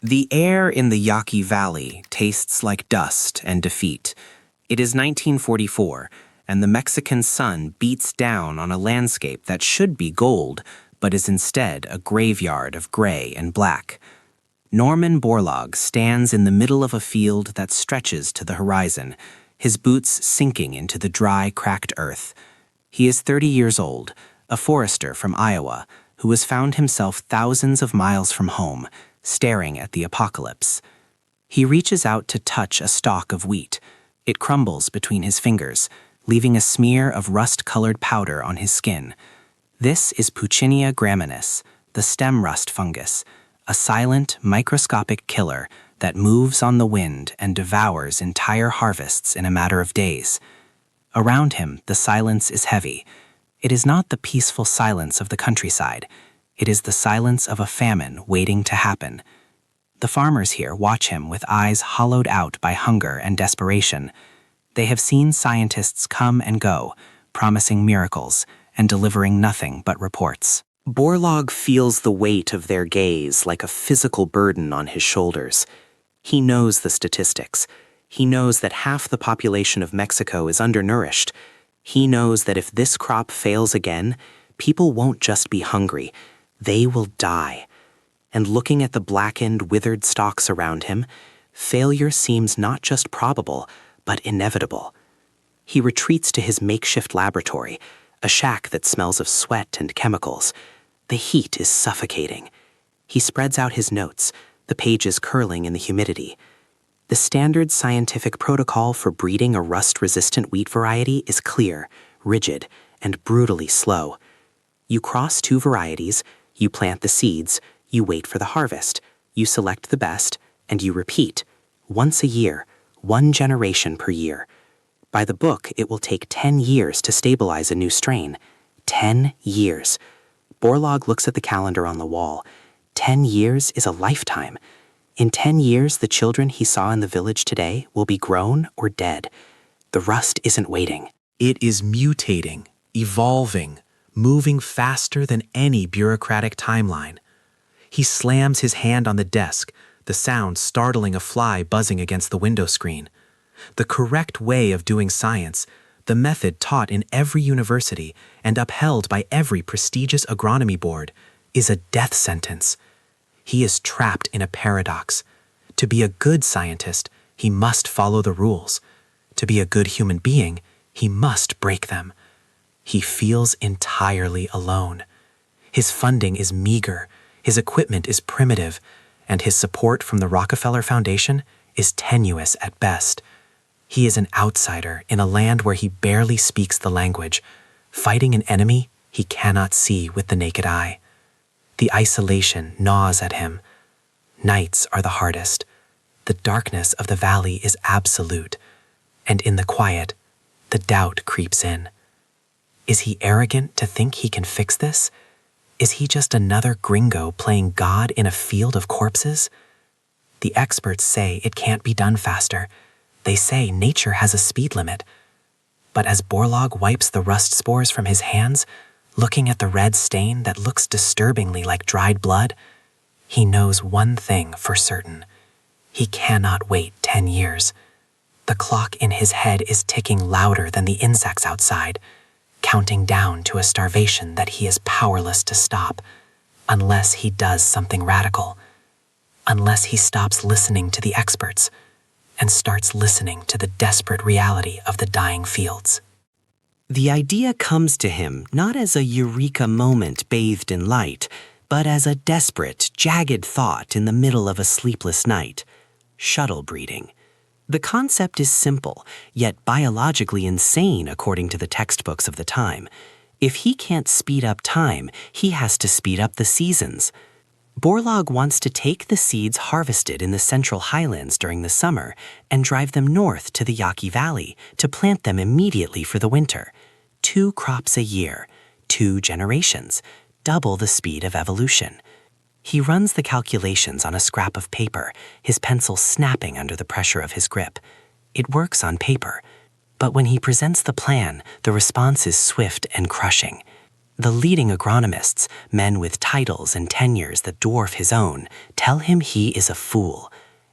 The air in the Yaqui Valley tastes like dust and defeat. It is 1944, and the Mexican sun beats down on a landscape that should be gold, but is instead a graveyard of gray and black. Norman Borlaug stands in the middle of a field that stretches to the horizon, his boots sinking into the dry, cracked earth. He is 30 years old, a forester from Iowa, who has found himself thousands of miles from home, staring at the apocalypse. He reaches out to touch a stalk of wheat. It crumbles between his fingers, leaving a smear of rust-colored powder on his skin. This is Puccinia graminis, the stem rust fungus, a silent, microscopic killer that moves on the wind and devours entire harvests in a matter of days. Around him, the silence is heavy. It is not the peaceful silence of the countryside. It is the silence of a famine waiting to happen. The farmers here watch him with eyes hollowed out by hunger and desperation. They have seen scientists come and go, promising miracles and delivering nothing but reports. Borlaug feels the weight of their gaze like a physical burden on his shoulders. He knows the statistics. He knows that half the population of Mexico is undernourished. He knows that if this crop fails again, people won't just be hungry. They will die. And looking at the blackened, withered stalks around him, failure seems not just probable, but inevitable. He retreats to his makeshift laboratory, a shack that smells of sweat and chemicals. The heat is suffocating. He spreads out his notes, the pages curling in the humidity. The standard scientific protocol for breeding a rust-resistant wheat variety is clear, rigid, and brutally slow. You cross two varieties, you plant the seeds, you wait for the harvest, you select the best, and you repeat, once a year, one generation per year. By the book, it will take 10 years to stabilize a new strain. 10 years. Borlaug looks at the calendar on the wall. 10 years is a lifetime. In 10 years, the children he saw in the village today will be grown or dead. The rust isn't waiting. It is mutating, evolving, moving faster than any bureaucratic timeline. He slams his hand on the desk, the sound startling a fly buzzing against the window screen. The correct way of doing science, the method taught in every university and upheld by every prestigious agronomy board, is a death sentence. He is trapped in a paradox. To be a good scientist, he must follow the rules. To be a good human being, he must break them. He feels entirely alone. His funding is meager, his equipment is primitive, and his support from the Rockefeller Foundation is tenuous at best. He is an outsider in a land where he barely speaks the language, fighting an enemy he cannot see with the naked eye. The isolation gnaws at him. Nights are the hardest. The darkness of the valley is absolute, and in the quiet, the doubt creeps in. Is he arrogant to think he can fix this? Is he just another gringo playing God in a field of corpses? The experts say it can't be done faster. They say nature has a speed limit. But as Borlaug wipes the rust spores from his hands, looking at the red stain that looks disturbingly like dried blood, he knows one thing for certain. He cannot wait 10 years. The clock in his head is ticking louder than the insects outside, counting down to a starvation that he is powerless to stop, unless he does something radical, unless he stops listening to the experts and starts listening to the desperate reality of the dying fields. The idea comes to him not as a eureka moment bathed in light, but as a desperate, jagged thought in the middle of a sleepless night. Shuttle breeding. The concept is simple, yet biologically insane according to the textbooks of the time. If he can't speed up time, he has to speed up the seasons. Borlaug wants to take the seeds harvested in the Central Highlands during the summer and drive them north to the Yaqui Valley to plant them immediately for the winter. 2 crops a year, 2 generations, double the speed of evolution. He runs the calculations on a scrap of paper, his pencil snapping under the pressure of his grip. It works on paper, but when he presents the plan, the response is swift and crushing. The leading agronomists, men with titles and tenures that dwarf his own, tell him he is a fool.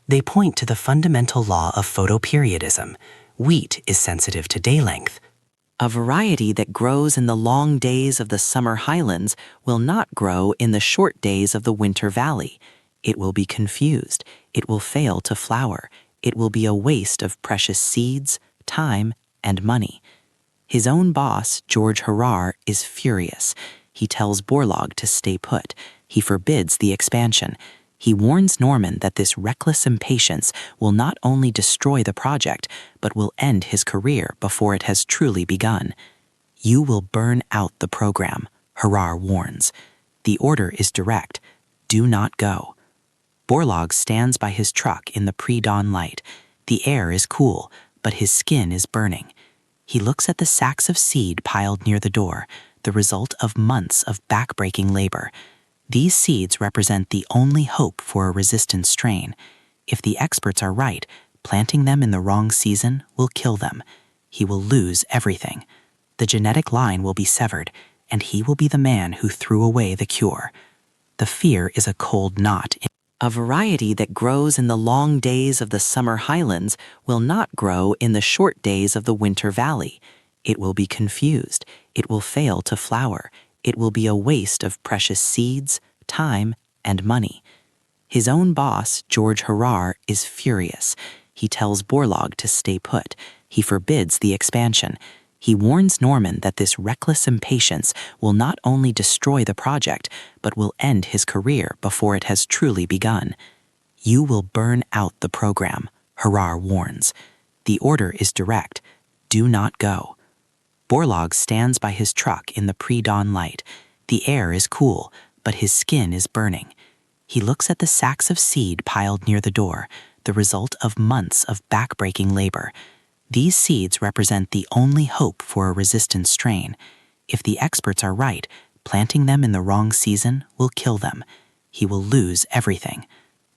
They point to the fundamental law of photoperiodism. Wheat is sensitive to day length. A variety that grows in the long days of the summer highlands will not grow in the short days of the winter valley. It will be confused. It will fail to flower. It will be a waste of precious seeds, time, and money. His own boss, George Harar, is furious. He tells Borlaug to stay put. He forbids the expansion. He warns Norman that this reckless impatience will not only destroy the project, but will end his career before it has truly begun. You will burn out the program, Harar warns. The order is direct. Do not go. Borlaug stands by his truck in the pre-dawn light. The air is cool, but his skin is burning. He looks at the sacks of seed piled near the door, the result of months of backbreaking labor. These seeds represent the only hope for a resistant strain. If the experts are right, planting them in the wrong season will kill them. He will lose everything. The genetic line will be severed, and he will be the man who threw away the cure. The fear is a cold knot. A variety that grows in the long days of the summer highlands will not grow in the short days of the winter valley. It will be confused. It will fail to flower. It will be a waste of precious seeds, time, and money. His own boss, George Harar, is furious. He tells Borlaug to stay put. He forbids the expansion. He warns Norman that this reckless impatience will not only destroy the project, but will end his career before it has truly begun. You will burn out the program, Harar warns. The order is direct. Do not go. Borlaug stands by his truck in the pre-dawn light. The air is cool, but his skin is burning. He looks at the sacks of seed piled near the door, the result of months of backbreaking labor. These seeds represent the only hope for a resistant strain. If the experts are right, planting them in the wrong season will kill them. He will lose everything.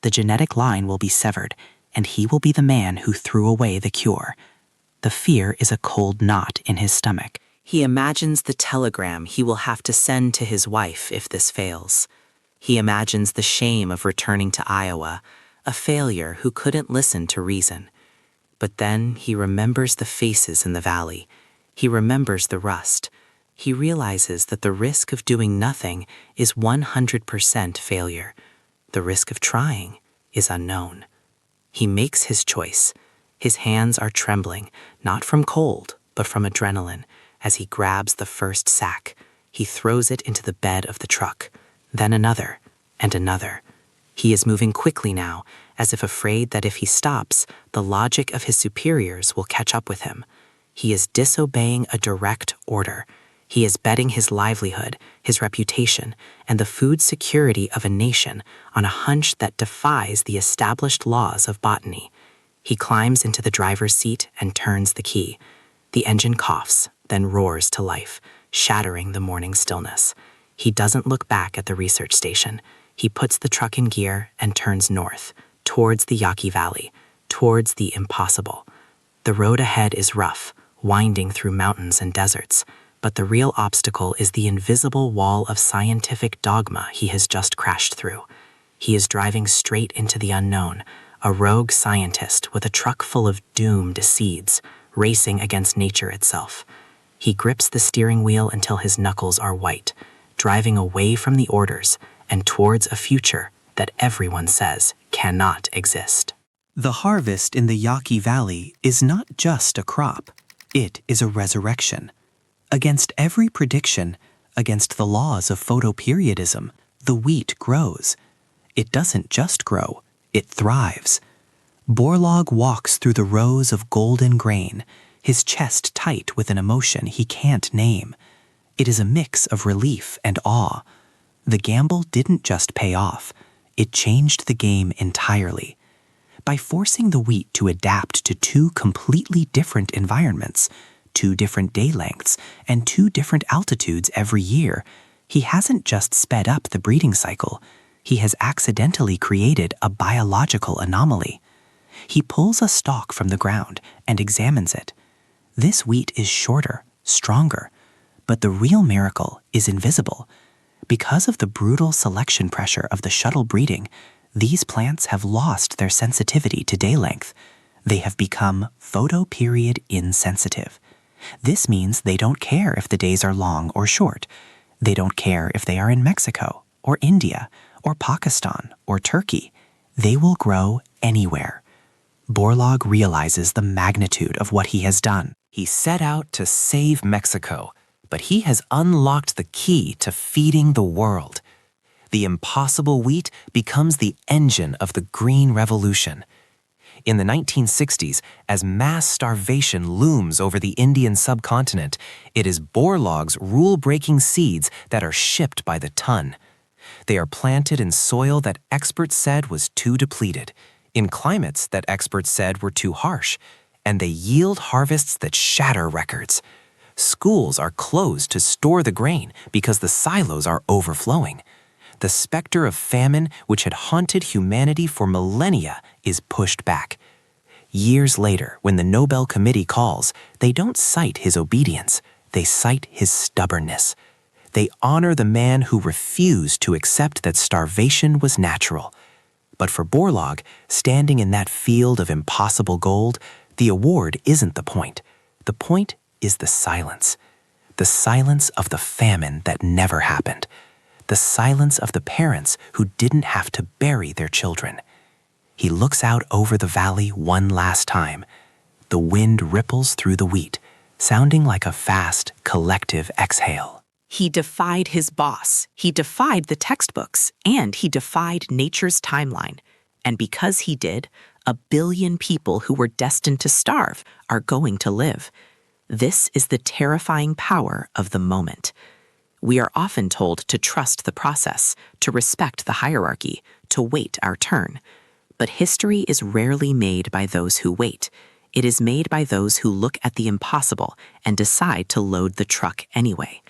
The genetic line will be severed, and he will be the man who threw away the cure. The fear is a cold knot in his stomach. He imagines the telegram he will have to send to his wife if this fails. He imagines the shame of returning to Iowa, a failure who couldn't listen to reason. But then he remembers the faces in the valley. He remembers the rust. He realizes that the risk of doing nothing is 100% failure. The risk of trying is unknown. He makes his choice. His hands are trembling, not from cold, but from adrenaline. As he grabs the first sack, he throws it into the bed of the truck, then another, and another. He is moving quickly now, as if afraid that if he stops, the logic of his superiors will catch up with him. He is disobeying a direct order. He is betting his livelihood, his reputation, and the food security of a nation on a hunch that defies the established laws of botany. He climbs into the driver's seat and turns the key. The engine coughs, then roars to life, shattering the morning stillness. He doesn't look back at the research station. He puts the truck in gear and turns north, towards the Yaqui Valley, towards the impossible. The road ahead is rough, winding through mountains and deserts, but the real obstacle is the invisible wall of scientific dogma he has just crashed through. He is driving straight into the unknown, a rogue scientist with a truck full of doomed seeds, racing against nature itself. He grips the steering wheel until his knuckles are white, driving away from the orders and towards a future that everyone says cannot exist. The harvest in the Yaqui Valley is not just a crop. It is a resurrection. Against every prediction, against the laws of photoperiodism, the wheat grows. It doesn't just grow, it thrives. Borlaug walks through the rows of golden grain, his chest tight with an emotion he can't name. It is a mix of relief and awe. The gamble didn't just pay off, it changed the game entirely. By forcing the wheat to adapt to two completely different environments, 2 different day lengths, and 2 different altitudes every year, he hasn't just sped up the breeding cycle, he has accidentally created a biological anomaly. He pulls a stalk from the ground and examines it. This wheat is shorter, stronger, But the real miracle is invisible. Because of the brutal selection pressure of the shuttle breeding, these plants have lost their sensitivity to day length. They have become photoperiod insensitive. This means they don't care if the days are long or short. They don't care if they are in Mexico or India or Pakistan or Turkey. They will grow anywhere. Borlaug realizes the magnitude of what he has done. He set out to save Mexico, but he has unlocked the key to feeding the world. The impossible wheat becomes the engine of the Green Revolution. In the 1960s, as mass starvation looms over the Indian subcontinent, it is Borlaug's rule-breaking seeds that are shipped by the ton. They are planted in soil that experts said was too depleted, in climates that experts said were too harsh, and they yield harvests that shatter records. Schools are closed to store the grain because the silos are overflowing. The specter of famine, which had haunted humanity for millennia, is pushed back. Years later, when the Nobel Committee calls, they don't cite his obedience, they cite his stubbornness. They honor the man who refused to accept that starvation was natural. But for Borlaug, standing in that field of impossible gold, the award isn't the point. The point is the silence. The silence of the famine that never happened. The silence of the parents who didn't have to bury their children. He looks out over the valley one last time. The wind ripples through the wheat, sounding like a fast, collective exhale. He defied his boss, he defied the textbooks, and he defied nature's timeline. And because he did, 1 billion people who were destined to starve are going to live. This is the terrifying power of the moment. We are often told to trust the process, to respect the hierarchy, to wait our turn. But history is rarely made by those who wait. It is made by those who look at the impossible and decide to load the truck anyway.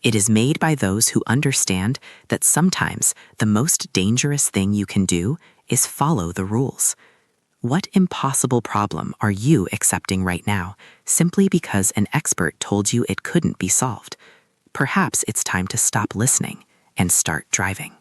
It is made by those who understand that sometimes the most dangerous thing you can do is follow the rules. What impossible problem are you accepting right now simply because an expert told you it couldn't be solved? Perhaps it's time to stop listening and start driving.